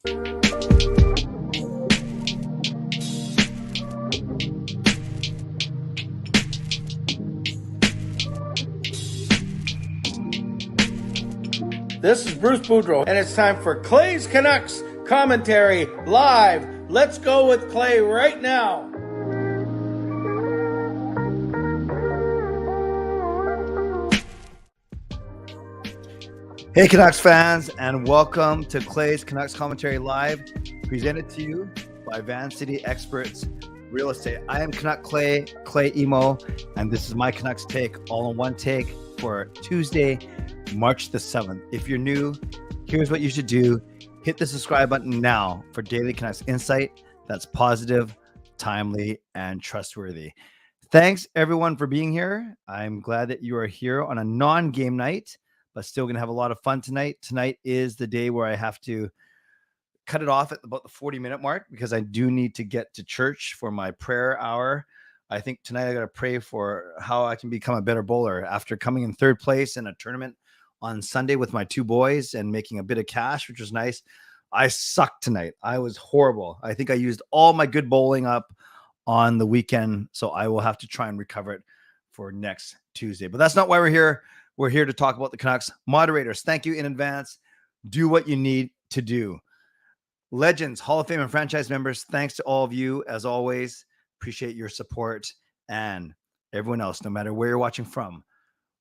This is Bruce Boudreau, and it's time for Clay's Canucks commentary live. Let's go with Clay right now. Hey Canucks fans, and welcome to Clay's Canucks Commentary Live, presented to you by Van City Experts Real Estate. I am Canuck Clay Emo, and this is my Canucks take, all in one take for Tuesday, March the 7th. If you're new, here's what you should do. Hit the subscribe button now for daily Canucks insight that's positive, timely, and trustworthy. Thanks everyone for being here. I'm glad that you are here on a non-game night, but still going to have a lot of fun tonight. Tonight is the day where I have to cut it off at about the 40-minute mark because I do need to get to church for my prayer hour. I think tonight I got to pray for how I can become a better bowler after coming in third place in a tournament on Sunday with my two boys and making a bit of cash, which was nice. I sucked tonight. I was horrible. I think I used all my good bowling up on the weekend, so I will have to try and recover it for next Tuesday. But that's not why we're here. We're here to talk about the Canucks. Moderators, thank you in advance. Do what you need to do. Legends, Hall of Fame and franchise members, thanks to all of you, as always. Appreciate your support. And everyone else, no matter where you're watching from,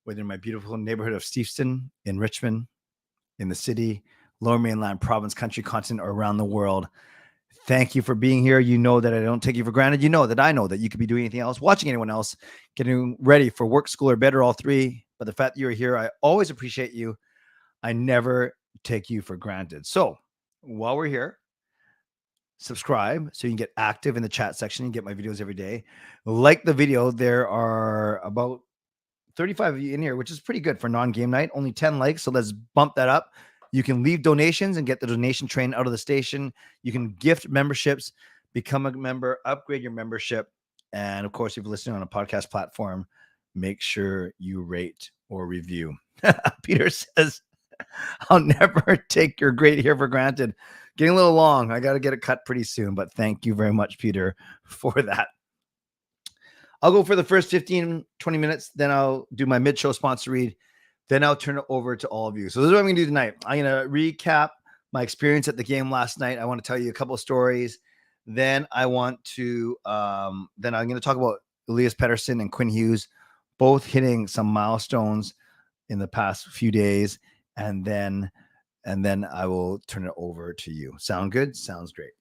whether in my beautiful neighborhood of Steveston, in Richmond, in the city, Lower Mainland, province, country, continent, or around the world. Thank you for being here. You know that I don't take you for granted. You know that I know that you could be doing anything else, watching anyone else, getting ready for work, school, or bed, or all three. But the fact that you're here, I always appreciate you. I never take you for granted. So while we're here, subscribe so you can get active in the chat section and get my videos every day. Like the video. There are about 35 of you in here, which is pretty good for non-game night. Only 10 likes, so let's bump that up. You can leave donations and get the donation train out of the station. You can gift memberships, become a member, upgrade your membership. And of course, if you're listening on a podcast platform, make sure you rate or review. Peter says, I'll never take your great hair for granted. Getting a little long. I got to get it cut pretty soon, but thank you very much, Peter, for that. I'll go for the first 15, 20 minutes. Then I'll do my mid-show sponsor read. Then I'll turn it over to all of you. So this is what I'm going to do tonight. I'm going to recap my experience at the game last night. I want to tell you a couple of stories. Then I want to, then I'm going to talk about Elias Pettersson and Quinn Hughes, both hitting some milestones in the past few days. And then I will turn it over to you. Sound good? Sounds great.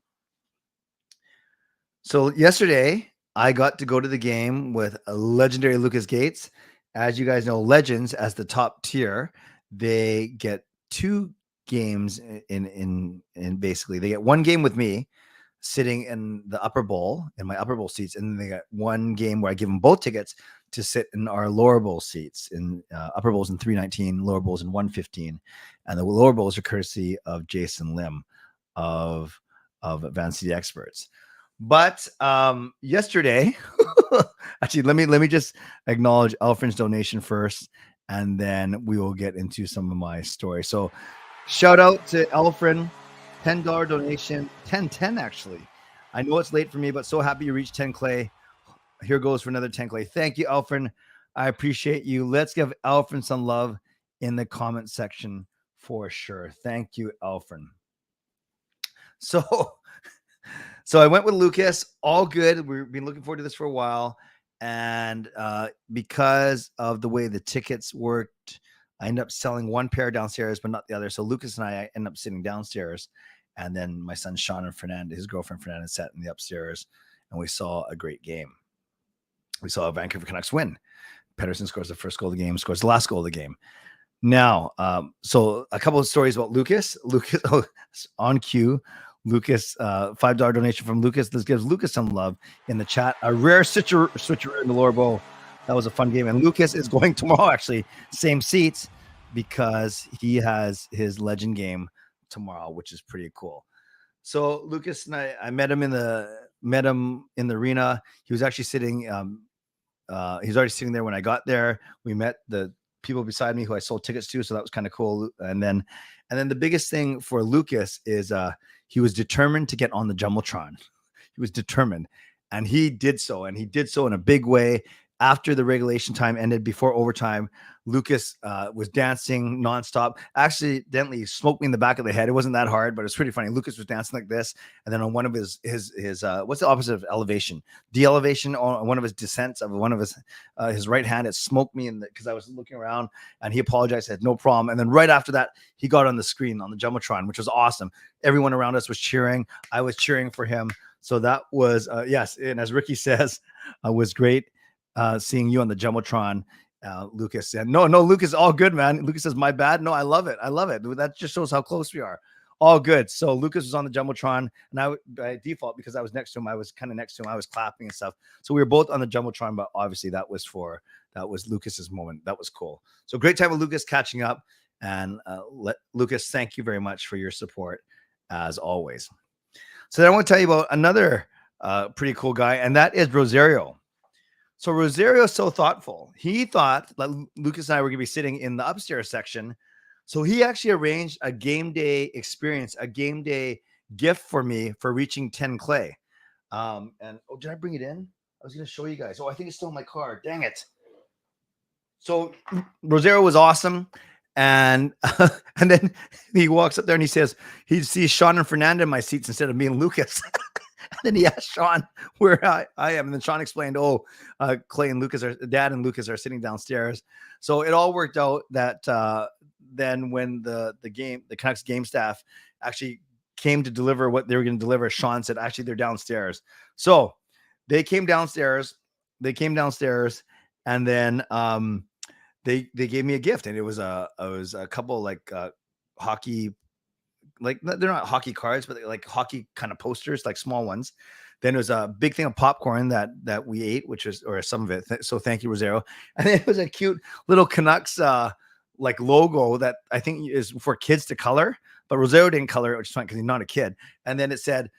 So yesterday, I got to go to the game with a legendary Lucas Gates. As you guys know, legends as the top tier, they get 2 games in basically they get 1 game with me sitting in the upper bowl, in my upper bowl seats, and then they got 1 game where I give them both tickets to sit in our lower bowl seats. In upper bowls in 319, lower bowls in 115, and the lower bowls are courtesy of Jason Lim of Van City Experts. But yesterday, actually, let me just acknowledge Elfren's donation first, and then we will get into some of my stories. So shout out to Elfren, $10 donation, 10 actually. I know it's late for me, but so happy you reached 10 Clay. Here goes for another 10 Clay. Thank you, Elfren. I appreciate you. Let's give Elfren some love in the comment section for sure. Thank you, Elfren. So I went with Lucas, all good. We've been looking forward to this for a while. And because of the way the tickets worked, I ended up selling 1 pair downstairs, but not the other. So Lucas and I ended up sitting downstairs. And then my son, Shannon Fernandez, his girlfriend Fernandez, sat in the upstairs. And we saw a great game. We saw a Vancouver Canucks win. Pettersson scores the first goal of the game, scores the last goal of the game. Now, so a couple of stories about Lucas. Lucas on cue. Lucas, $5 donation from Lucas. This gives Lucas some love in the chat. A rare switcheroo in the lower bowl. That was a fun game. And Lucas is going tomorrow, actually, same seats, because he has his legend game tomorrow, which is pretty cool. So Lucas and I met him in the arena. He was actually sitting. He was already sitting there when I got there. We met the people beside me who I sold tickets to, so that was kind of cool. And then the biggest thing for Lucas is he was determined to get on the Jumbotron. He was determined, and he did so, and he did so in a big way. After the regulation time ended, before overtime, Lucas was dancing nonstop. Accidentally smoked me in the back of the head. It wasn't that hard, but it's pretty funny. Lucas was dancing like this, and then on one of his what's the opposite of elevation? De-elevation. On one of his descents of one of his right hand, it smoked me in the, because I was looking around, and he apologized, said no problem. And then right after that, he got on the screen on the Jumbotron, which was awesome. Everyone around us was cheering. I was cheering for him. So that was yes, and as Ricky says, was great. Seeing you on the Jumbotron, Lucas said, no, Lucas, all good, man. Lucas says, my bad. No, I love it. That just shows how close we are. All good. So Lucas was on the Jumbotron, and I, by default, because I was next to him, I was kind of next to him. I was clapping and stuff. So we were both on the Jumbotron, but obviously that was Lucas's moment. That was cool. So great time with Lucas catching up, and Lucas, thank you very much for your support as always. So then I want to tell you about another pretty cool guy, and that is Rosario. So Rosario is so thoughtful. He thought that Lucas and I were going to be sitting in the upstairs section. So he actually arranged a game day experience, a game day gift for me for reaching 10 clay. And oh, did I bring it in? I was going to show you guys. Oh, I think it's still in my car. Dang it. So Rosario was awesome. And and then he walks up there and he says, he sees Sean and Fernanda in my seats instead of me and Lucas. And then he asked Sean where I am. And then Sean explained, Clay and Lucas Dad and Lucas are sitting downstairs. So it all worked out that then when the Canucks game staff actually came to deliver what they were going to deliver, Sean said, actually, they're downstairs. So they came downstairs. And then they gave me a gift. And it was a couple like hockey, like they're not hockey cards, but like hockey kind of posters, like small ones. Then there was a big thing of popcorn that we ate, which was, or some of it. So thank you, Rosario. And then it was a cute little Canucks like logo that I think is for kids to color, but Rosario didn't color it, which is fine because he's not a kid. And then it said,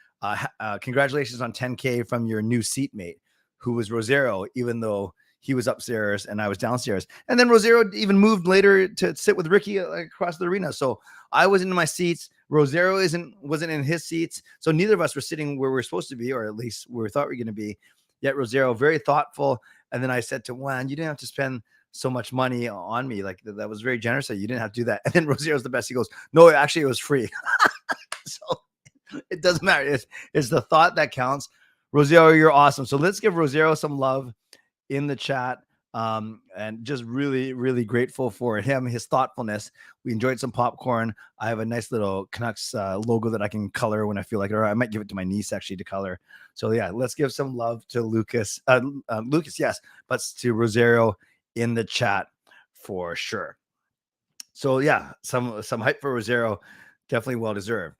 congratulations on 10K from your new seatmate, who was Rosario, even though he was upstairs and I was downstairs. And then Rosario even moved later to sit with Ricky across the arena. So I was in my seats. Rosario wasn't in his seats. So neither of us were sitting where we were supposed to be, or at least where we thought we were going to be. Yet Rosario, very thoughtful. And then I said to Juan, you didn't have to spend so much money on me. Like that was very generous. You didn't have to do that. And then Rosario's the best. He goes, no, actually it was free. So it doesn't matter. It's the thought that counts. Rosario, you're awesome. So let's give Rosario some love in the chat, and just really, really grateful for him, his thoughtfulness. We enjoyed some popcorn. I have a nice little Canucks logo that I can color when I feel like it, or I might give it to my niece actually to color. So yeah, let's give some love to Lucas. Lucas, yes, but to Rosario in the chat for sure. So yeah, some hype for Rosario, definitely well deserved.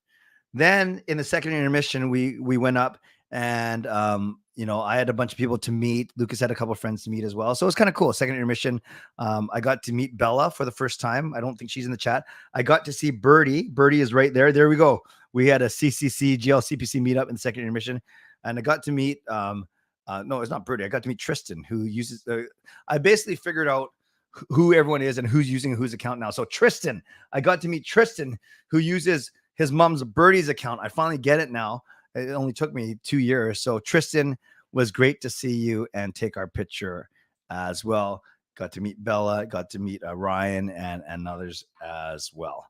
Then in the second intermission, we went up, and I had a bunch of people to meet. Lucas had a couple of friends to meet as well. So it was kind of cool. Second intermission. I got to meet Bella for the first time. I don't think she's in the chat. I got to see Birdie. Birdie is right there. There we go. We had a CCC GLCPC meetup in the second intermission. And I got to meet, no, it's not Birdie. I got to meet Tristan, who uses, I basically figured out who everyone is and who's using whose account now. So Tristan, I got to meet Tristan, who uses his mom's Birdie's account. I finally get it now. It only took me 2 years. So Tristan, was great to see you and take our picture as well. Got to meet Bella, got to meet Ryan and others as well.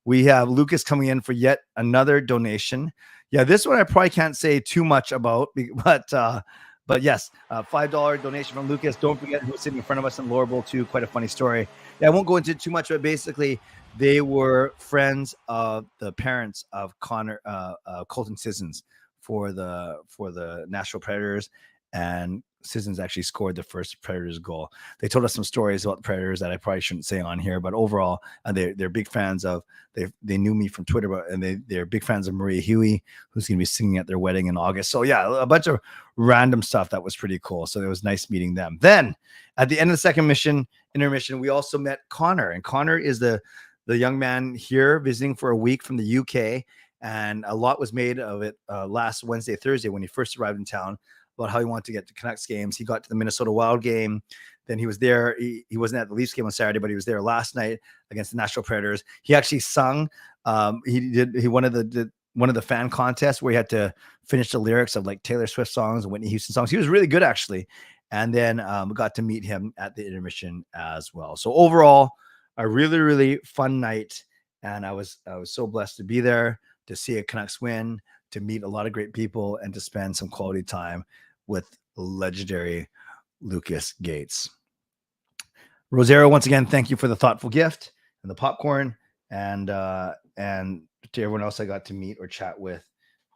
We have Lucas coming in for yet another donation. Yeah, this one I probably can't say too much about, but yes, $5 donation from Lucas. Don't forget who's sitting in front of us in Lower Bowl too. Quite a funny story. Yeah, I won't go into too much, but basically they were friends of the parents of Colton Sissons for the Nashville Predators, and Sissons actually scored the first Predators goal. They told us some stories about the Predators that I probably shouldn't say on here, but overall, they're big fans of. They knew me from Twitter, and they're big fans of Maria Hughey, who's going to be singing at their wedding in August. So yeah, a bunch of random stuff that was pretty cool. So it was nice meeting them. Then at the end of the second intermission, we also met Connor, and Connor is the young man here visiting for a week from the UK. And a lot was made of it last Thursday when he first arrived in town, about how he wanted to get to Canucks games. He got to the Minnesota Wild game. Then he was there. He wasn't at the Leafs game on Saturday, but he was there last night against the Nashville Predators. He actually sung. He won of the fan contests where he had to finish the lyrics of like Taylor Swift songs and Whitney Houston songs. He was really good, actually. And then we got to meet him at the intermission as well. So overall, a really, really fun night. And I was so blessed to be there, to see a Canucks win, to meet a lot of great people, and to spend some quality time with legendary Lucas Gates. Rosero, once again, thank you for the thoughtful gift and the popcorn, and to everyone else I got to meet or chat with.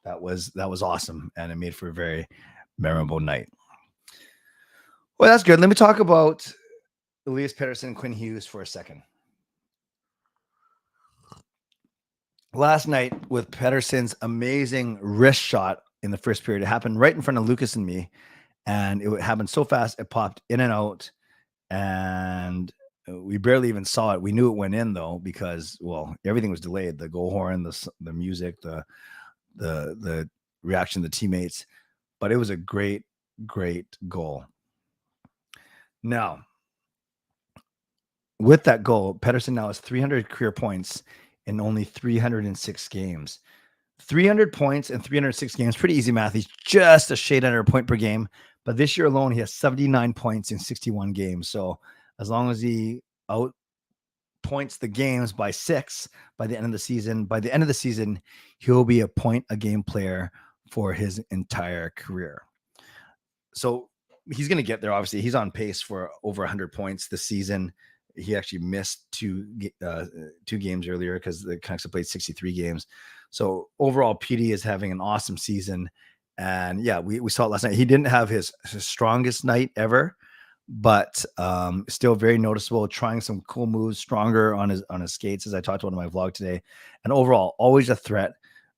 That was awesome, and it made for a very memorable night. Well, that's good. Let me talk about Elias Pettersson and Quinn Hughes for a second. Last night with Pettersson's amazing wrist shot in the first period, it happened right in front of Lucas and me, and it happened so fast it popped in and out, and we barely even saw it. We knew it went in though because, well, everything was delayed. The goal horn, the music, the reaction of the teammates, but it was a great goal. Now, with that goal, Pettersson now has 300 career points in only 306 games. 300 points in 306 games, pretty easy math. He's just a shade under a point per game. But this year alone, he has 79 points in 61 games. So as long as he out points the games by 6 by the end of the season, he'll be a point a game player for his entire career. So he's going to get there. Obviously, he's on pace for over 100 points this season. He actually missed two games earlier because the Canucks have played 63 games. So overall, PD is having an awesome season. And yeah, we saw it last night. He didn't have his strongest night ever, but still very noticeable, trying some cool moves, stronger on his skates, as I talked about in my vlog today. And overall, always a threat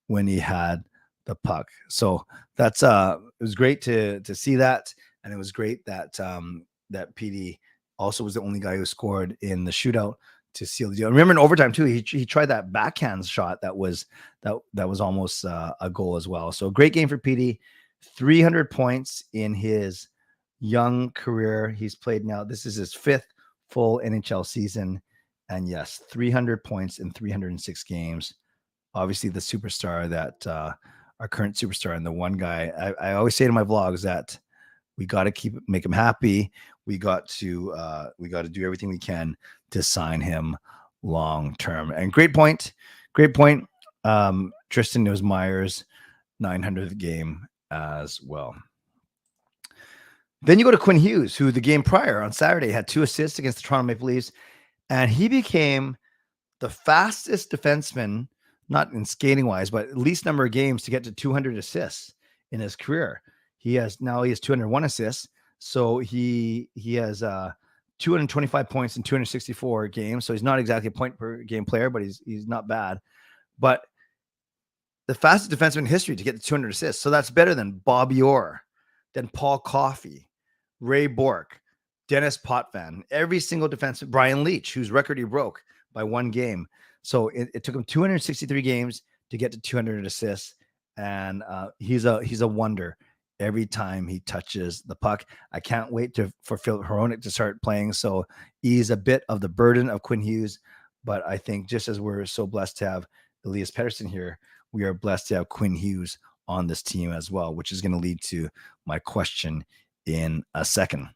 when he had the puck. So that's it was great to see that. And it was great that that PD also was the only guy who scored in the shootout to seal the deal. I remember in overtime too, he tried that backhand shot that was almost a goal as well. So great game for PD. 300 points in his young career. He's played now. This is his 5th full NHL season, and yes, 300 points in 306 games. Obviously, the superstar that our current superstar, and the one guy I always say to my vlogs that we got to make him happy. We got to do everything we can to sign him long term. And great point. Tristan Myers, 900th game as well. Then you go to Quinn Hughes, who the game prior on Saturday had 2 assists against the Toronto Maple Leafs, and he became the fastest defenseman, not in skating wise, but least number of games to get to 200 assists in his career. He has 201 assists. So he has 225 points in 264 games. So he's not exactly a point per game player, but he's not bad. But the fastest defenseman in history to get to 200 assists. So that's better than Bobby Orr, than Paul Coffey, Ray Bourque, Dennis Potvin, every single defenseman, Brian Leach, whose record he broke by 1 game. So it took him 263 games to get to 200 assists, and he's a wonder every time he touches the puck. I can't wait for Phil Hronek to start playing. So he's a bit of the burden of Quinn Hughes, but I think just as we're so blessed to have Elias Pettersson here, we are blessed to have Quinn Hughes on this team as well, which is going to lead to my question in a second.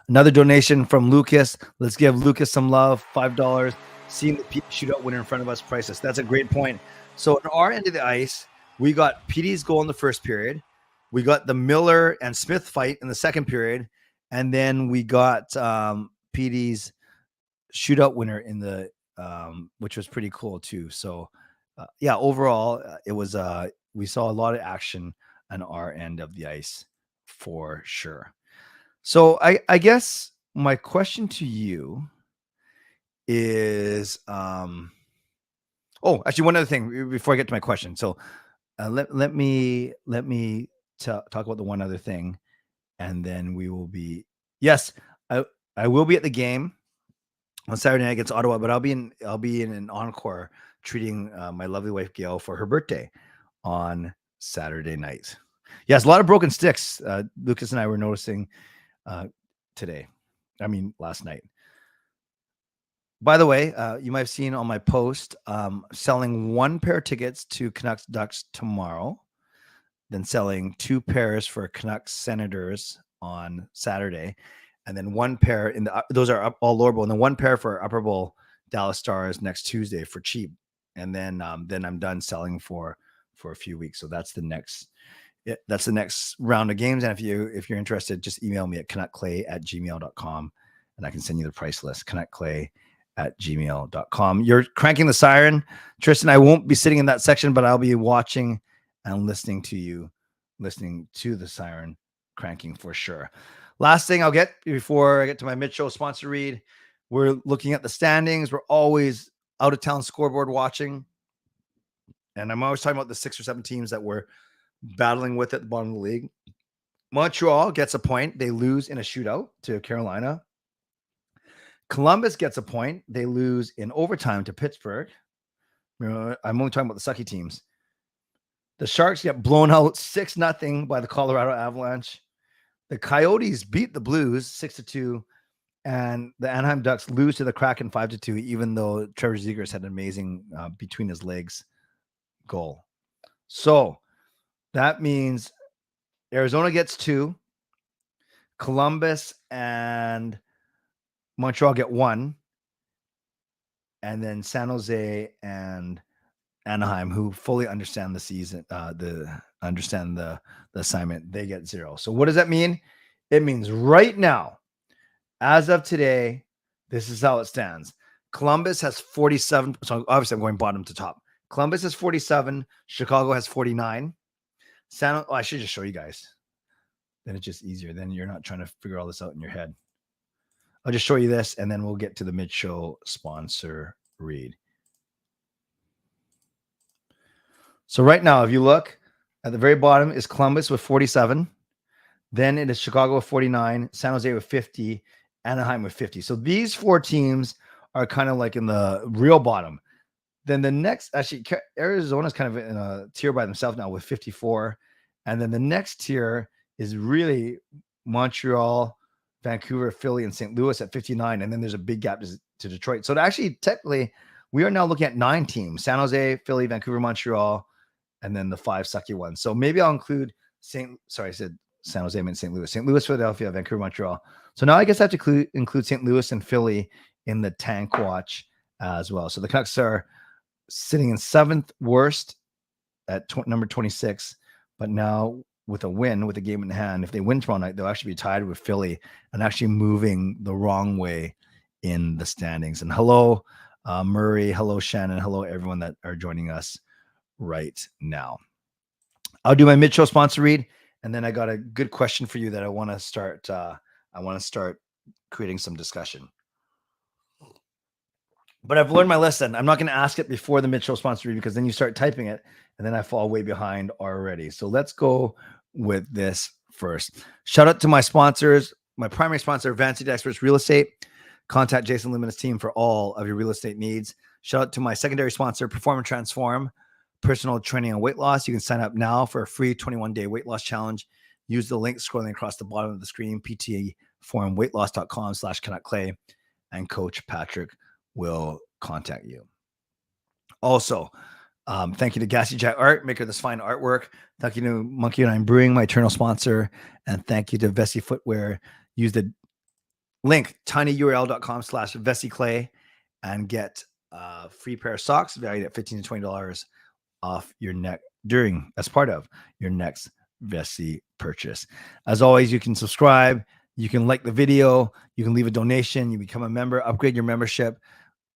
Another donation from Lucas. Let's give Lucas some love. $5. Seeing the PD shootout winner in front of us, priceless. That's a great point. So at our end of the ice, we got PD's goal in the first period. We got the Miller and Smith fight in the second period. And then we got PD's shootout winner in the which was pretty cool too. So yeah, overall, it was we saw a lot of action on our end of the ice for sure. So I guess my question to you is actually one other thing before I get to my question. So let me talk about the one other thing, and then we will be I will be at the game on Saturday night against Ottawa, but I'll be in an encore treating my lovely wife Gail for her birthday on Saturday night. Yes, a lot of broken sticks. Lucas and I were noticing last night. By the way, you might have seen on my post, selling 1 pair of tickets to Canucks Ducks tomorrow, then selling 2 pairs for Canucks Senators on Saturday, and then 1 pair in the those are all lower bowl, and then 1 pair for Upper Bowl Dallas Stars next Tuesday for cheap, and then I'm done selling for a few weeks. So that's the next round of games. And if you're interested, just email me at canuckclay@gmail.com, and I can send you the price list. canuckclay@gmail.com. You're cranking the siren, Tristan. I won't be sitting in that section, but I'll be watching and listening to the siren cranking for sure. Last thing I'll get before I get to my mid-show sponsor read, we're looking at the standings. We're always out of town scoreboard watching, and I'm always talking about the 6 or 7 teams that we're battling with at the bottom of the league. Montreal gets a point. They lose in a shootout to Carolina. Columbus gets a point. They lose in overtime to Pittsburgh. I'm only talking about the sucky teams. The Sharks get blown out 6-0 by the Colorado Avalanche. The Coyotes beat the Blues 6-2, and the Anaheim Ducks lose to the Kraken 5-2, even though Trevor Zegras had an amazing between his legs goal. So that means Arizona gets 2, Columbus and Montreal get 1, and then San Jose and Anaheim, who fully understand the season, understand the assignment, they get 0. So what does that mean? It means right now, as of today, this is how it stands. Columbus has 47. So obviously I'm going bottom to top. Columbus has 47. Chicago has 49. I should just show you guys. Then it's just easier. Then you're not trying to figure all this out in your head. I'll just show you this, and then we'll get to the mid-show sponsor read. So right now, if you look at the very bottom is Columbus with 47. Then it is Chicago with 49, San Jose with 50, Anaheim with 50. So these 4 teams are kind of like in the real bottom. Then the next, actually, Arizona's kind of in a tier by themselves now with 54. And then the next tier is really Montreal, Vancouver, Philly, and St. Louis at 59. And then there's a big gap to Detroit. So actually, technically, we are now looking at 9 teams: San Jose, Philly, Vancouver, Montreal, and then the 5 sucky ones. So maybe I'll include I said San Jose, I meant St. Louis. St. Louis, Philadelphia, Vancouver, Montreal. So now I guess I have to include St. Louis and Philly in the tank watch as well. So the Canucks are sitting in 7th worst at number 26, but now with a win, with a game in hand, if they win tomorrow night, they'll actually be tied with Philly and actually moving the wrong way in the standings. And hello, Murray. Hello, Shannon. Hello, everyone that are joining us right now. I'll do my mid-show sponsor read, and then I got a good question for you that I want to start. I want to start creating some discussion. But I've learned my lesson. I'm not going to ask it before the mid-show sponsor read, because then you start typing it, and then I fall way behind already. So let's go with this first. Shout out to my sponsors. My primary sponsor, Vancity Experts Real Estate. Contact Jason Lim and his team for all of your real estate needs. Shout out to my secondary sponsor, Perform and Transform, personal training and weight loss. You can sign up now for a free 21-day weight loss challenge. Use the link scrolling across the bottom of the screen, ptforumweightloss.com/CanuckClay, and Coach Patrick will contact you. Also, thank you to Gassy Jack Art, maker of this fine artwork. Thank you to Monkey and I'm Brewing, my eternal sponsor. And thank you to Vessi Footwear. Use the link tinyurl.com/VessiClay and get a free pair of socks valued at $15 to $20 off your neck as part of your next Vessi purchase. As always, you can subscribe, you can like the video, you can leave a donation, you become a member, upgrade your membership,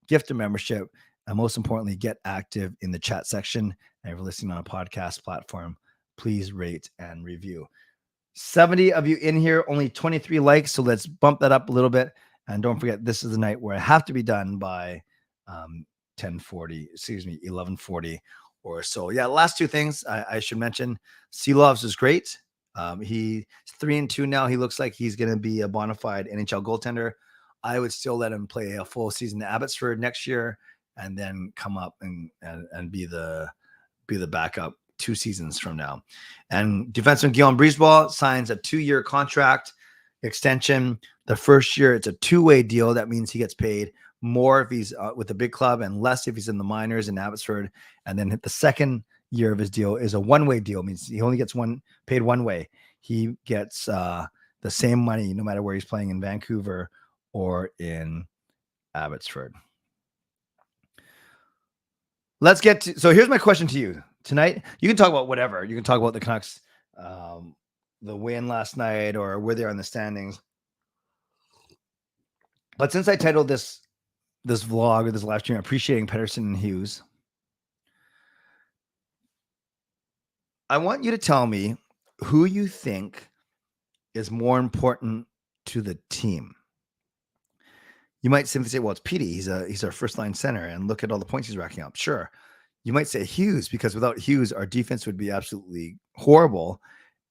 gift a membership, and most importantly, get active in the chat section. And if you're listening on a podcast platform, please rate and review. 70 of you in here, only 23 likes, so let's bump that up a little bit. And don't forget, this is the night where I have to be done by 11:40 or so. Yeah, last 2 things I should mention. Seelovs is great. He's 3-2 now. He looks like he's going to be a bona fide NHL goaltender. I would still let him play a full season at Abbotsford next year, and then come up and be the backup 2 seasons from now. And defenseman Guillaume Brisebois signs a 2-year contract. extension. The first year, it's a two-way deal. That means he gets paid more if he's with the big club and less if he's in the minors in Abbotsford. And then the second year of his deal is a one-way deal. It means he only gets paid one way. He gets the same money no matter where he's playing in Vancouver or in Abbotsford. Let's get to, so here's my question to you tonight. You can talk about whatever. You can talk about the Canucks, the win last night, or where they are in the standings. But since I titled this vlog or this live stream, Appreciating Pettersson and Hughes, I want you to tell me who you think is more important to the team. You might simply say, well, it's Petey. He's our first line center, and look at all the points he's racking up. Sure. You might say Hughes, because without Hughes, our defense would be absolutely horrible.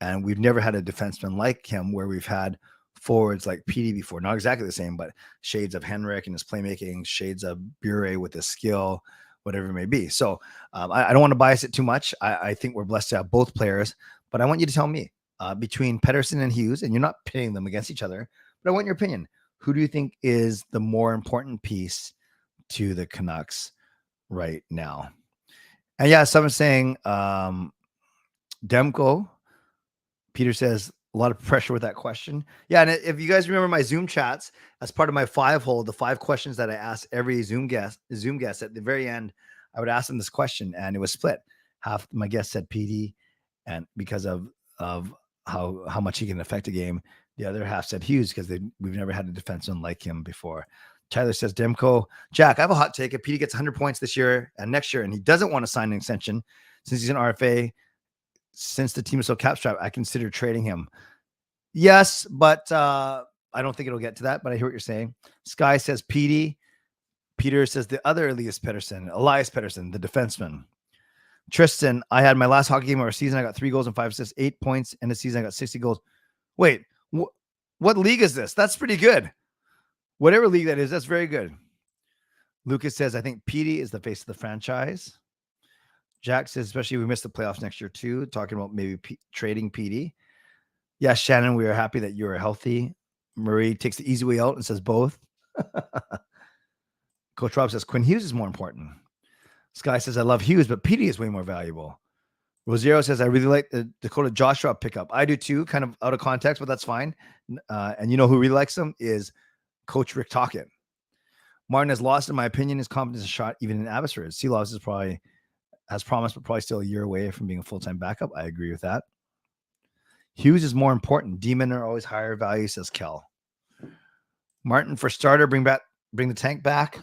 And we've never had a defenseman like him where we've had forwards like Petey before. Not exactly the same, but shades of Henrik and his playmaking, shades of Bure with his skill, whatever it may be. So I don't want to bias it too much. I think we're blessed to have both players, but I want you to tell me between Pettersson and Hughes, and you're not pitting them against each other, but I want your opinion. Who do you think is the more important piece to the Canucks right now? And yeah, someone's saying Demko. Peter says a lot of pressure with that question. Yeah, and if you guys remember my Zoom chats, as part of my 5-hole, the 5 questions that I asked every Zoom guest at the very end, I would ask them this question, and it was split. Half my guests said PD, and because of how much he can affect a game. The other half said Hughes, because we've never had a defenseman like him before. Tyler says Demko. Jack, I have a hot take. If Petey gets 100 points this year and next year, and he doesn't want to sign an extension since he's an RFA, since the team is so cap strapped, I consider trading him. Yes, but I don't think it'll get to that, but I hear what you're saying. Sky says Petey. Peter says the other Elias Pettersson, the defenseman. Tristan, I had my last hockey game of our season. I got 3 goals and 5 assists, 8 points. In the season, I got 60 goals. Wait, what league is this? That's pretty good. Whatever league that is, that's very good. Lucas says, I think Petey is the face of the franchise. Jack says, especially if we miss the playoffs next year too, talking about maybe trading Petey. Yes, Shannon, we are happy that you are healthy. Marie takes the easy way out and says both. Coach Rob says Quinn Hughes is more important. Sky says, I love Hughes, but Petey is way more valuable. Rosiero says, I really like the Dakota Joshua pickup. I do too, kind of out of context, but that's fine. And you know who really likes him is Coach Rick Tocchet. Martin has lost, in my opinion, his confidence is shot even in Abbotsford. Seelows is probably has promised, but probably still a year away from being a full-time backup. I agree with that. Hughes is more important. D-men are always higher value, says Kel. Martin, for starter, bring the tank back.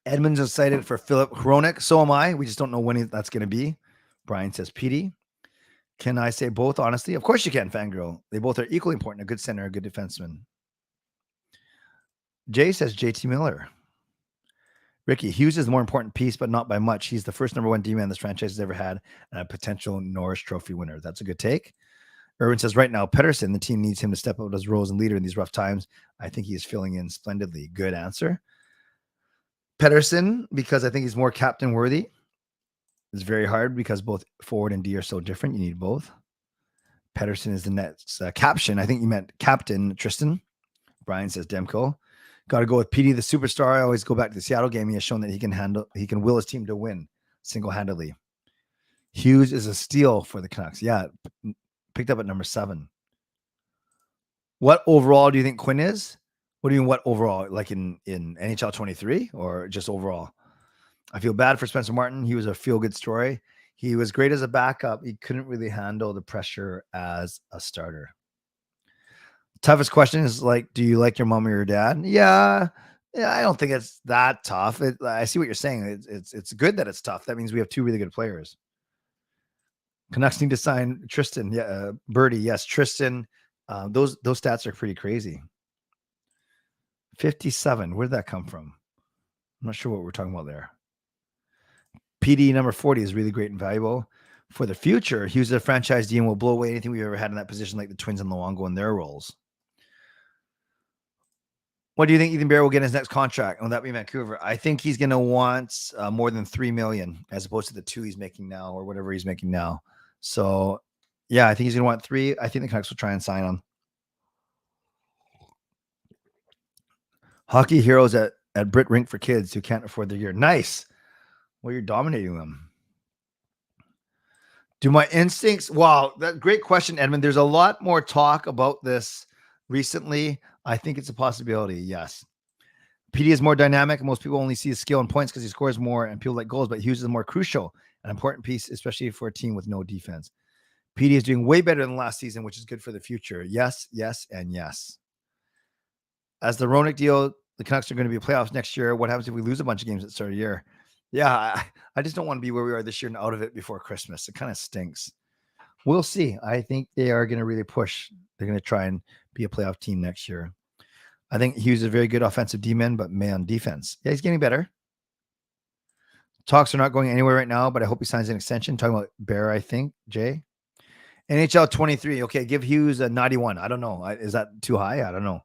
Edmonds is excited for Philip Hronek. So am I. We just don't know when that's going to be. Brian says Petey. Can I say both, honestly? Of course you can, Fangirl. They both are equally important. A good center, a good defenseman. Jay says JT Miller. Ricky, Hughes is the more important piece, but not by much. He's the first number 1 D-man this franchise has ever had and a potential Norris Trophy winner. That's a good take. Irwin says, right now, Pettersson, the team needs him to step up as role as leader in these rough times. I think he is filling in splendidly. Good answer. Pettersson, because I think he's more captain worthy. It's very hard because both forward and D are so different. You need both. Pettersson is the next caption. I think you meant captain, Tristan. Brian says Demko. Got to go with Petey, the superstar. I always go back to the Seattle game. He has shown that he can will his team to win single-handedly. Hughes is a steal for the Canucks. Yeah, picked up at number 7. What overall do you think Quinn is? What do you mean, what overall? Like in NHL 23 or just overall? I feel bad for Spencer Martin. He was a feel-good story. He was great as a backup. He couldn't really handle the pressure as a starter. Toughest question is like, do you like your mom or your dad? Yeah, I don't think it's that tough. I see what you're saying. It's good that it's tough. That means we have 2 really good players. Canucks need to sign Tristan. Yeah, Birdie. Yes, Tristan. Those stats are pretty crazy. 57. Where did that come from? I'm not sure what we're talking about there. PD number 40 is really great and valuable. For the future, Hughes is a franchise D and will blow away anything we've ever had in that position, like the Twins and Luongo in their roles. What do you think Ethan Bear will get in his next contract? Will that be Vancouver? I think he's going to want more than $3 million as opposed to the 2 he's making now or whatever he's making now. So Yeah, I think he's going to want 3. I think the Canucks will try and sign him. Hockey heroes at Brit Rink for kids who can't afford their gear. Nice. Well, you're dominating them. Do my instincts? Wow, that great question, Edmund. There's a lot more talk about this recently. I think it's a possibility. Yes. PD is more dynamic. Most people only see his skill and points because he scores more and people like goals, but Hughes is a more crucial and important piece, especially for a team with no defense. PD is doing way better than last season, which is good for the future. Yes, yes, and yes. As the Roenick deal, the Canucks are going to be playoffs next year. What happens if we lose a bunch of games at the start of the year? Yeah, I just don't want to be where we are this year and out of it before Christmas. It kind of stinks. We'll see. I think they are going to really push. They're going to try and be a playoff team next year. I think Hughes is a very good offensive D-man, but man, defense. Yeah, he's getting better. Talks are not going anywhere right now, but I hope he signs an extension. Talking about Bear, I think, Jay. NHL 23. Okay, give Hughes a 91. I don't know. Is that too high? I don't know.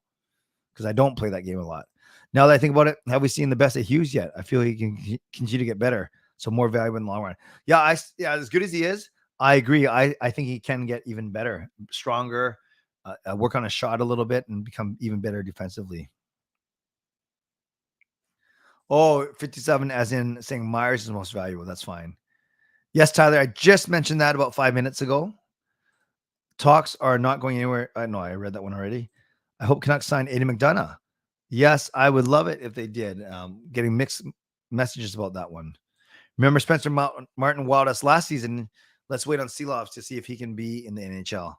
Because I don't play that game a lot. Now that I think about it, have we seen the best of Hughes yet? I feel he can continue to get better. So more valuable in the long run. Yeah, as good as he is, I agree. I think he can get even better, stronger, work on a shot a little bit, and become even better defensively. Oh, 57 as in saying Myers is the most valuable. That's fine. Yes, Tyler, I just mentioned that about 5 minutes ago. Talks are not going anywhere. I know I read that one already. I hope Canucks sign Aidan McDonough. Yes, I would love it if they did. Getting mixed messages about that one. Remember Spencer Martin wowed us last season. Let's wait on Seelovs to see if he can be in the NHL.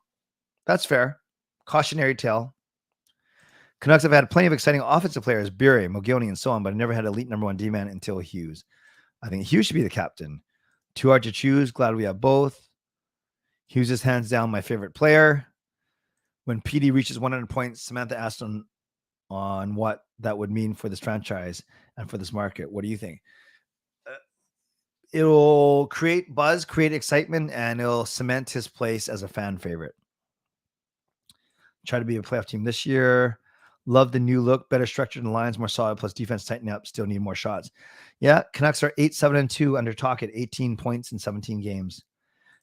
That's fair. Cautionary tale. Canucks have had plenty of exciting offensive players, Beery, Mogilny, and so on, but never had elite number 1 D-man until Hughes. I think Hughes should be the captain. Too hard to choose. Glad we have both. Hughes is hands down my favorite player. When PD reaches 100 points, Samantha asked on what that would mean for this franchise and for this market. What do you think? It'll create buzz, create excitement, and it'll cement his place as a fan favorite. Try to be a playoff team this year. Love the new look, better structured and lines, more solid, plus defense tightening up, still need more shots. Yeah, Canucks are 8-7-2 under talk at 18 points in 17 games.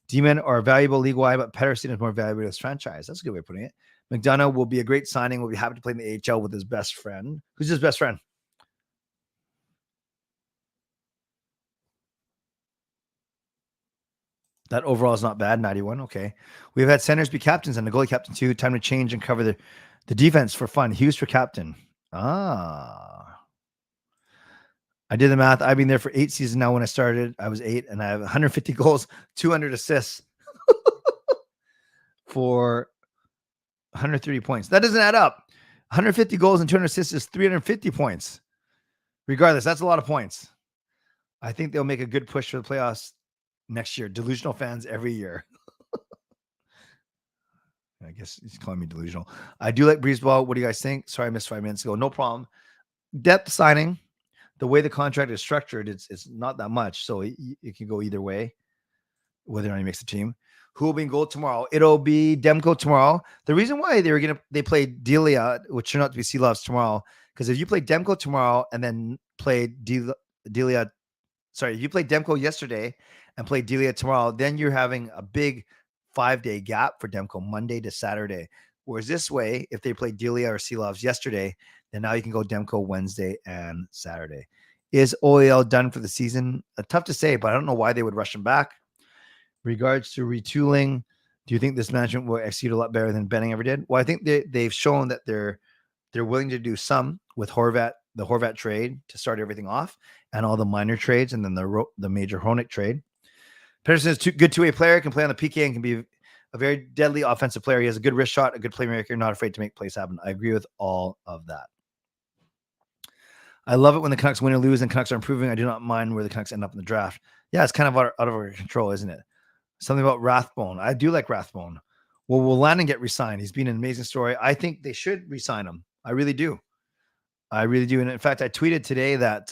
D-men are valuable league-wide, but Pettersson is more valuable to this franchise. That's a good way of putting it. McDonough will be a great signing. We'll be happy to play in the AHL with his best friend. Who's his best friend? That overall is not bad, 91. Okay. We've had centers be captains and the goalie captain too. Time to change and cover the defense for fun. Hughes for captain. I did the math. I've been there for 8 seasons now. When I started, I was 8, and I have 150 goals, 200 assists for 130 points. That doesn't add up. 150 goals and 200 assists is 350 points. Regardless, that's a lot of points. I think they'll make a good push for the playoffs next year. Delusional fans every year. I guess he's calling me delusional. I do like Breezeball. What do you guys think? Sorry, I missed 5 minutes ago. No problem. Depth signing. The way the contract is structured, it's not that much. So it can go either way, whether or not he makes the team. Who will be in goal tomorrow? It'll be Demko tomorrow. The reason why they play Delia, which turned out to be Seelovs tomorrow, because if you play Demko tomorrow and then play Delia, sorry, if you play Demko yesterday and play Delia tomorrow, then you're having a big 5-day gap for Demko, Monday to Saturday. Whereas this way, if they play Delia or Seelovs yesterday, then now you can go Demko Wednesday and Saturday. Is OEL done for the season? Tough to say, but I don't know why they would rush him back. Regards to retooling, do you think this management will execute a lot better than Benning ever did? Well, I think they've shown that they're willing to do some with the Horvat trade to start everything off, and all the minor trades, and then the major Hronek trade. Pettersson is a good two-way player, can play on the PK, and can be a very deadly offensive player. He has a good wrist shot, a good playmaker, not afraid to make plays happen. I agree with all of that. I love it when the Canucks win or lose and Canucks are improving. I do not mind where the Canucks end up in the draft. Yeah, it's kind of out of our control, isn't it? Something about Rathbone. I do like Rathbone. Well, will Landon get re-signed? He's been an amazing story. I think they should re-sign him. I really do. I really do. And in fact, I tweeted today that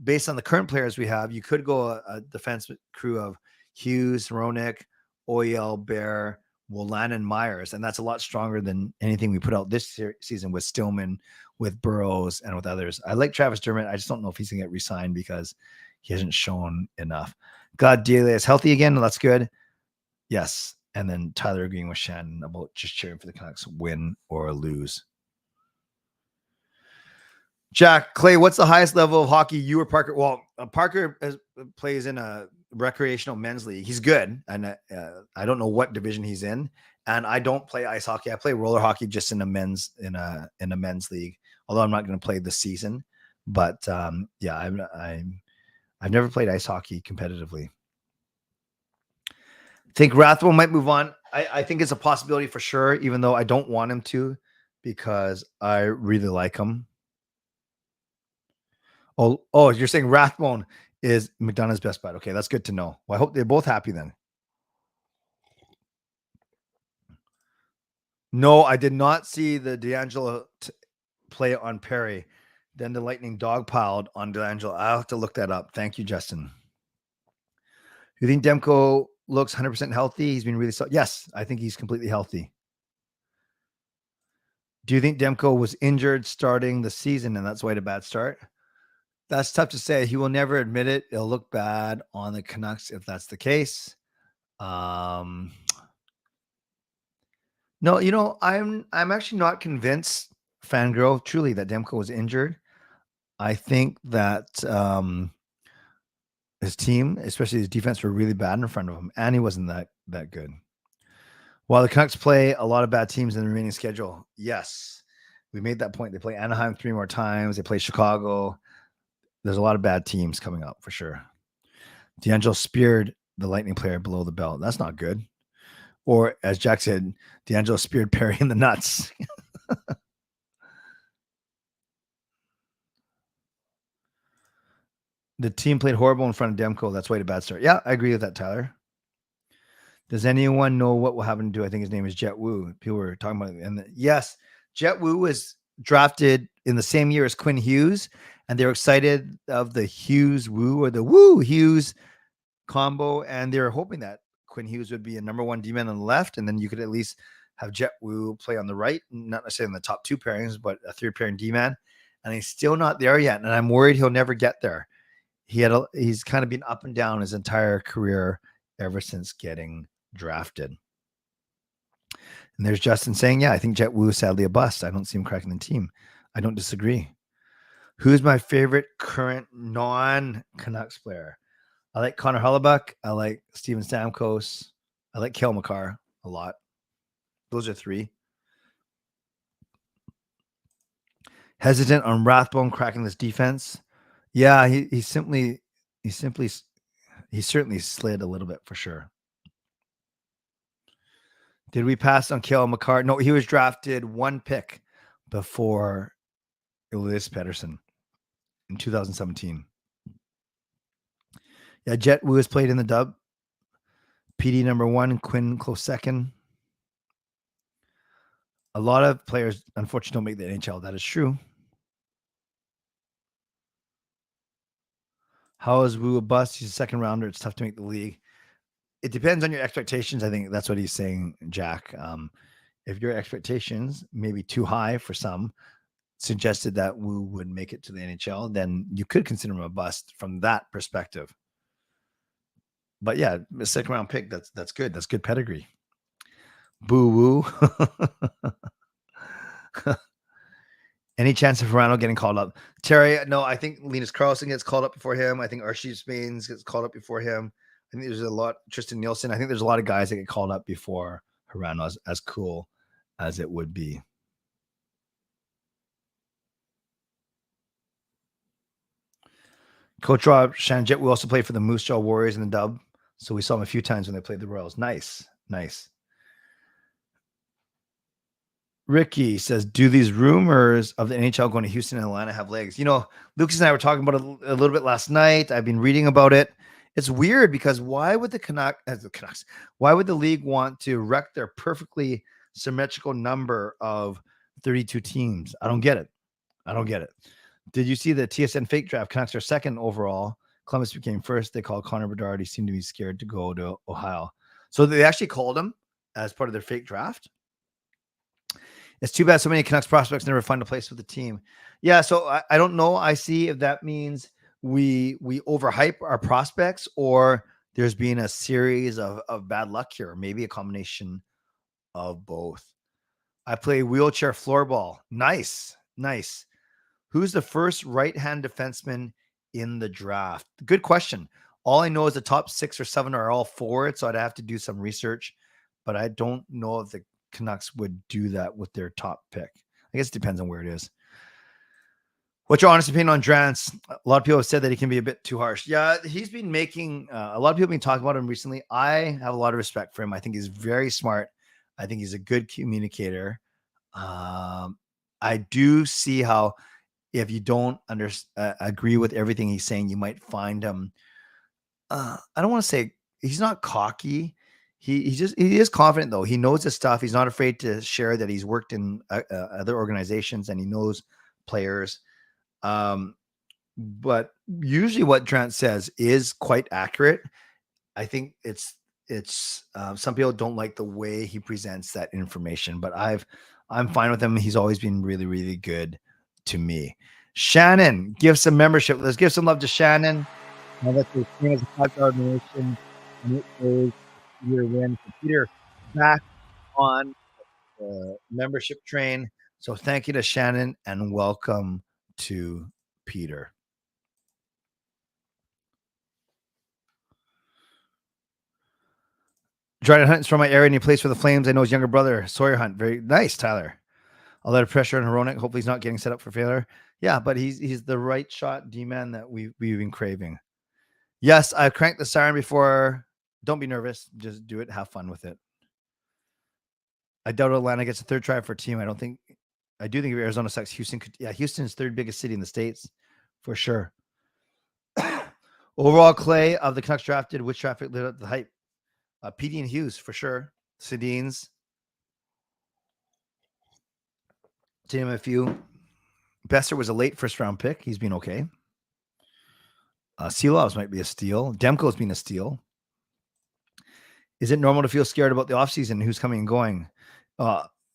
based on the current players we have, you could go a defense crew of Hughes, Hronek, Oyel, Bear, Landon, Myers, and that's a lot stronger than anything we put out this season with Stillman, with Burrows, and with others. I like Travis Dermott. I just don't know if he's going to get re-signed because he hasn't shown enough. God, Delia is healthy again. That's good. Yes. And then Tyler agreeing with Shannon about just cheering for the Canucks, win or lose. Jack, Clay, what's the highest level of hockey you or Parker? Well, Parker plays in a recreational men's league. He's good, and I don't know what division he's in. And I don't play ice hockey. I play roller hockey just in a men's men's league. Although I'm not going to play this season, but yeah, I've never played ice hockey competitively. I think Rathbone might move on. I think it's a possibility for sure, even though I don't want him to, because I really like him. Oh, you're saying Rathbone is McDonough's best bet. Okay, that's good to know. Well, I hope they're both happy then. No, I did not see the D'Angelo play on Perry. Then the Lightning dogpiled on D'Angelo. I'll have to look that up. Thank you, Justin. You think Demko looks 100% healthy? He's been really solid. Yes, I think he's completely healthy. Do you think Demko was injured starting the season and that's why he had a bad start? That's tough to say. He will never admit it. It'll look bad on the Canucks if that's the case. No, you know, I'm actually not convinced, Fangirl, truly, that Demko was injured. I think that his team, especially his defense, were really bad in front of him, and he wasn't that good. While the Canucks play a lot of bad teams in the remaining schedule, yes, we made that point. They play Anaheim 3 more times. They play Chicago. There's a lot of bad teams coming up for sure. D'Angelo speared the Lightning player below the belt. That's not good. Or as Jack said, D'Angelo speared Perry in the nuts. The team played horrible in front of Demko. That's why a bad start. Yeah, I agree with that, Tyler. Does anyone know what will happen to? I think his name is Jet Wu. People were talking about it. And yes, Jet Wu was drafted in the same year as Quinn Hughes, and they were excited of the Hughes Wu or the Wu Hughes combo, and they were hoping that Quinn Hughes would be a number 1 D-man on the left, and then you could at least have Jet Wu play on the right, not necessarily in the top 2 pairings, but a 3rd pairing D-man, and he's still not there yet, and I'm worried he'll never get there. He's kind of been up and down his entire career ever since getting drafted. And there's Justin saying, yeah, I think Jet Wu is sadly a bust. I don't see him cracking the team. I don't disagree. Who's my favorite current non-Canucks player? I like Connor Hellebuyck. I like Steven Stamkos. I like Cale Makar a lot. Those are 3. Hesitant on Rathbone cracking this defense. Yeah, he certainly slid a little bit for sure. Did we pass on Cale Makar? No, he was drafted 1 pick before Elias Pettersson in 2017. Yeah, Jet Wu has played in the dub. PD number 1, Quinn close 2nd. A lot of players, unfortunately, don't make the NHL. That is true. How is Wu a bust? He's a 2nd rounder. It's tough to make the league. It depends on your expectations. I think that's what he's saying, Jack. If your expectations maybe too high for some suggested that Wu would make it to the NHL, then you could consider him a bust from that perspective. But yeah, a 2nd round pick, that's good. That's good pedigree. Boo woo. Any chance of Verano getting called up? Terry, no, I think Linus Karlsson gets called up before him. I think Archie Spains gets called up before him. I think there's a lot, Tristan Nielsen. I think there's a lot of guys that get called up before Verano, as cool as it would be. Coach Rob Shannon Jet will also play for the Moose Jaw Warriors in the dub. So we saw him a few times when they played the Royals. Nice. Ricky says, do these rumors of the NHL going to Houston and Atlanta have legs? You know, Lucas and I were talking about it a little bit last night. I've been reading about it. It's weird because why would the Canucks, why would the league want to wreck their perfectly symmetrical number of 32 teams? I don't get it. Did you see the TSN fake draft? Canucks are 2nd overall. Columbus became 1st. They called Connor Bedard. He seemed to be scared to go to Ohio. So they actually called him as part of their fake draft. It's too bad so many Canucks prospects never find a place with the team. Yeah, so I don't know. I see if that means we overhype our prospects or there's been a series of bad luck here, maybe a combination of both. I play wheelchair floorball. Nice. Who's the first right-hand defenseman in the draft? Good question. All I know is the top 6 or 7 are all forward, so I'd have to do some research, but I don't know if the Canucks would do that with their top pick. I guess it depends on where it is. What's your honest opinion on Drance? A lot of people have said that he can be a bit too harsh. Yeah, he's been making a lot of people have been talking about him recently. I have a lot of respect for him. I think he's very smart. I think he's a good communicator. I do see how if you don't agree with everything he's saying, you might find him. I don't want to say he's not cocky. He is confident though. He knows his stuff. He's not afraid to share that he's worked in other organizations and he knows players. But usually what Trent says is quite accurate. I think it's some people don't like the way he presents that information, but I'm fine with him. He's always been really, really good to me. Shannon, give some membership. Let's give some love to Shannon. And that's the thing as a $5 donation. And it is your win for Peter back on the membership train. So thank you to Shannon and welcome to Peter. Dryden Hunt's from my area and he plays for the Flames. I know his younger brother, Sawyer Hunt. Very nice, Tyler. A lot of pressure on Hronek. Hopefully he's not getting set up for failure. Yeah, but he's the right shot D-man that we've been craving. Yes, I've cranked the siren before. Don't be nervous. Just do it. Have fun with it. I doubt Atlanta gets a third try for a team. I do think if Arizona sucks, Houston could. Yeah, Houston's third biggest city in the States for sure. Overall, Clay of the Canucks drafted, which traffic lit up the hype? PD and Hughes for sure. Sedins. To name a few. Besser was a late first round pick. He's been okay. Seelovs might be a steal. Demko's been a steal. Is it normal to feel scared about the offseason? Who's coming and going?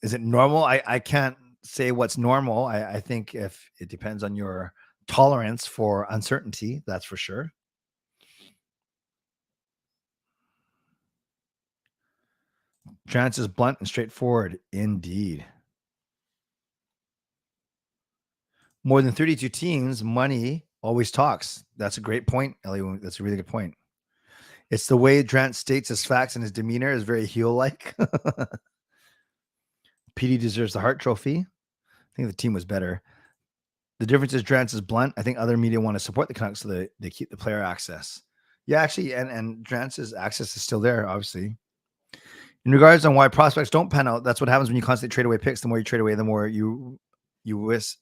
Is it normal? I can't say what's normal. I think if it depends on your tolerance for uncertainty, that's for sure. Trance is blunt and straightforward. Indeed. More than 32 teams, money always talks. That's a great point, Ellie. That's a really good point. It's the way Trant states his facts and his demeanor is very heel-like. PD deserves the Hart Trophy. I think the team was better. The difference is Trant is blunt. I think other media want to support the Canucks so they keep the player access. Yeah, actually, and Trant's access is still there, obviously. In regards on why prospects don't pan out, that's what happens when you constantly trade away picks. The more you trade away, the more you risk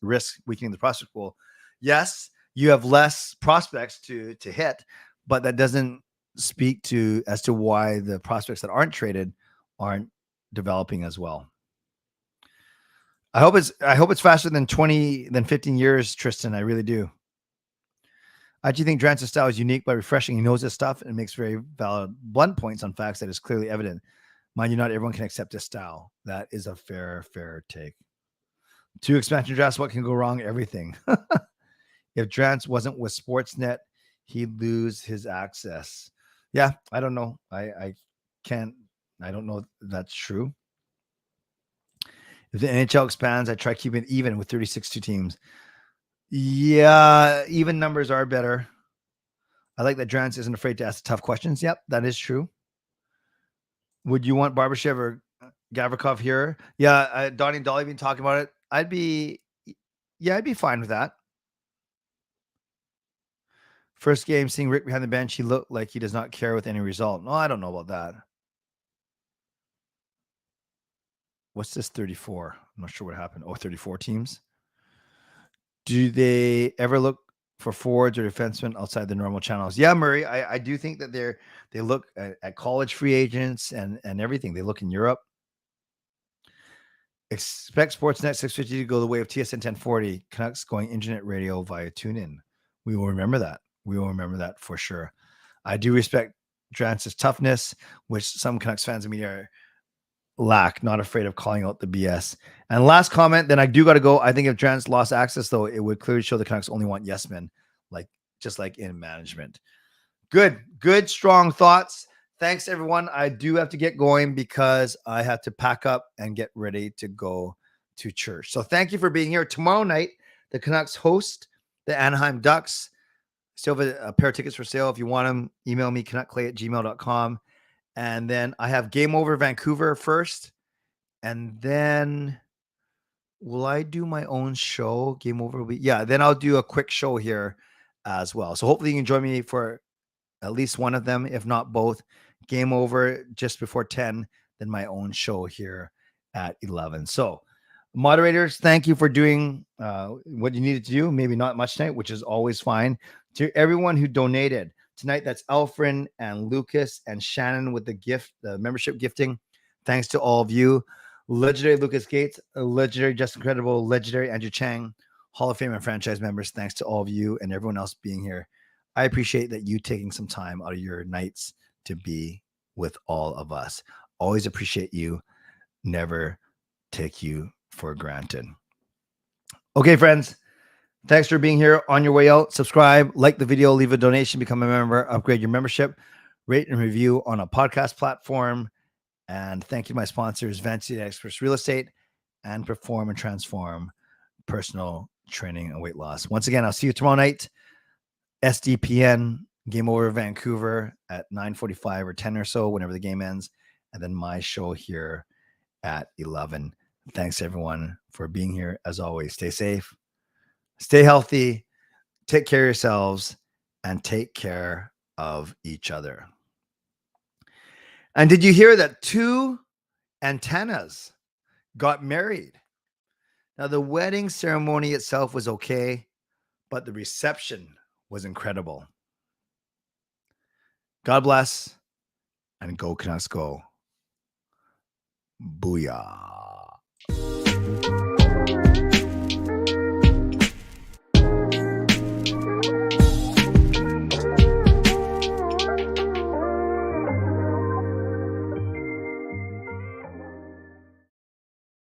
weakening the prospect pool. Yes, you have less prospects to hit, but that doesn't speak to as to why the prospects that aren't traded aren't developing as well. I hope it's faster than 15 years, Tristan. I really do. I do think Drance's style is unique but refreshing. He knows his stuff and makes very valid blunt points on facts that is clearly evident. Mind you, not everyone can accept his style. That is a fair take. 2 expansion drafts, what can go wrong? Everything. If Drance wasn't with Sportsnet, he'd lose his access. Yeah, I don't know. I don't know if that's true. If the NHL expands, I try keeping it even with 36-2 teams. Yeah, even numbers are better. I like that Drance isn't afraid to ask tough questions. Yep, that is true. Would you want Barbashev or Gavrikov here? Yeah, Donnie and Dolly been talking about it. I'd be fine with that. First game, seeing Rick behind the bench, he looked like he does not care with any result. No, I don't know about that. What's this 34? I'm not sure what happened. 34 teams. Do they ever look for forwards or defensemen outside the normal channels? Yeah, Murray, I do think that they look at college free agents and everything. They look in Europe. Expect Sportsnet 650 to go the way of TSN 1040. Canucks going internet radio via TuneIn. We will remember that. We will remember that for sure. I do respect Drance's toughness, which some Canucks fans and media lack, not afraid of calling out the BS. And last comment, then I do got to go. I think if Drance lost access, though, it would clearly show the Canucks only want yes men, just like in management. Good, strong thoughts. Thanks, everyone. I do have to get going because I have to pack up and get ready to go to church. So thank you for being here. Tomorrow night, the Canucks host the Anaheim Ducks. Still have a pair of tickets for sale. If you want them, email me, canuckclay@gmail.com. And then I have Game Over Vancouver first. And then will I do my own show? Game Over will be, yeah, then I'll do a quick show here as well. So hopefully you can join me for at least one of them, if not both. Game Over just before 10, then my own show here at 11. So moderators, thank you for doing what you needed to do. Maybe not much tonight, which is always fine. To everyone who donated tonight, that's Elfren and Lucas and Shannon with the gift, the membership gifting. Thanks to all of you. Legendary Lucas Gates, legendary Justin Credible, legendary Andrew Chang, Hall of Fame and franchise members. Thanks to all of you and everyone else being here. I appreciate that you taking some time out of your nights to be with all of us. Always appreciate you. Never take you for granted. Okay, friends. Thanks for being here. On your way out, subscribe, like the video, leave a donation, become a member, upgrade your membership, rate and review on a podcast platform. And thank you to my sponsors, Van City Experts Real Estate and Perform and Transform Personal Training and Weight Loss. Once again, I'll see you tomorrow night. SDPN, Game Over Vancouver at 9:45 or 10 or so, whenever the game ends. And then my show here at 11. Thanks, everyone, for being here. As always, stay safe, stay healthy, take care of yourselves, and take care of each other. And did you hear that 2 antennas got married? Now, the wedding ceremony itself was okay, but the reception was incredible. God bless, and go Canucks go. Booyah.